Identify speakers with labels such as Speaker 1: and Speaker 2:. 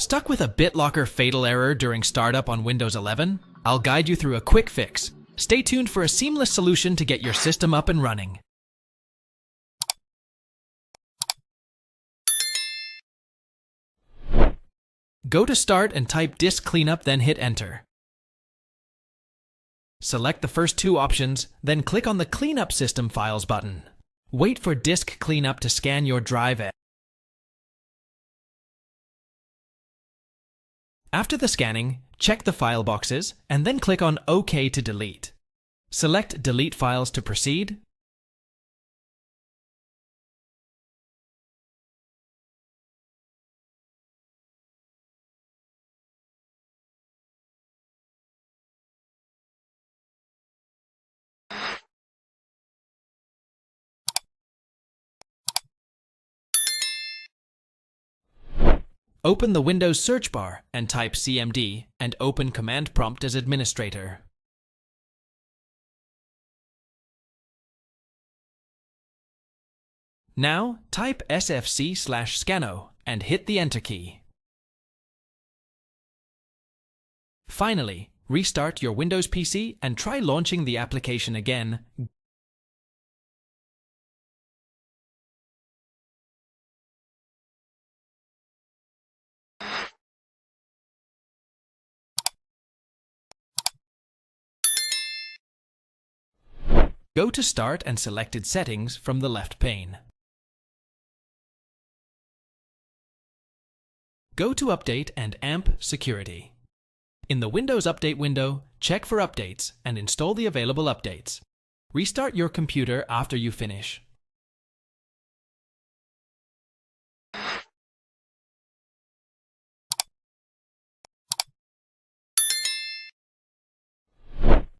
Speaker 1: Stuck with a Bitlocker fatal error during startup on Windows 11? I'll guide you through a quick fix. Stay tuned for a seamless solution to get your system up and running. Go to Start and type Disk Cleanup, then hit Enter. Select the first two options, then click on the Cleanup System Files button. Wait for Disk Cleanup to scan your drive. After the scanning, check the file boxes and then click on OK to delete. Select Delete Files to proceed. Open the Windows search bar and type CMD and open Command Prompt as administrator. Now type sfc/scano and hit the Enter key. Finally, restart your Windows PC and try launching the application again. Go to Start and Selected Settings from the left pane. Go to Update and AMP Security. In the Windows Update window, check for updates and install the available updates. Restart your computer after you finish.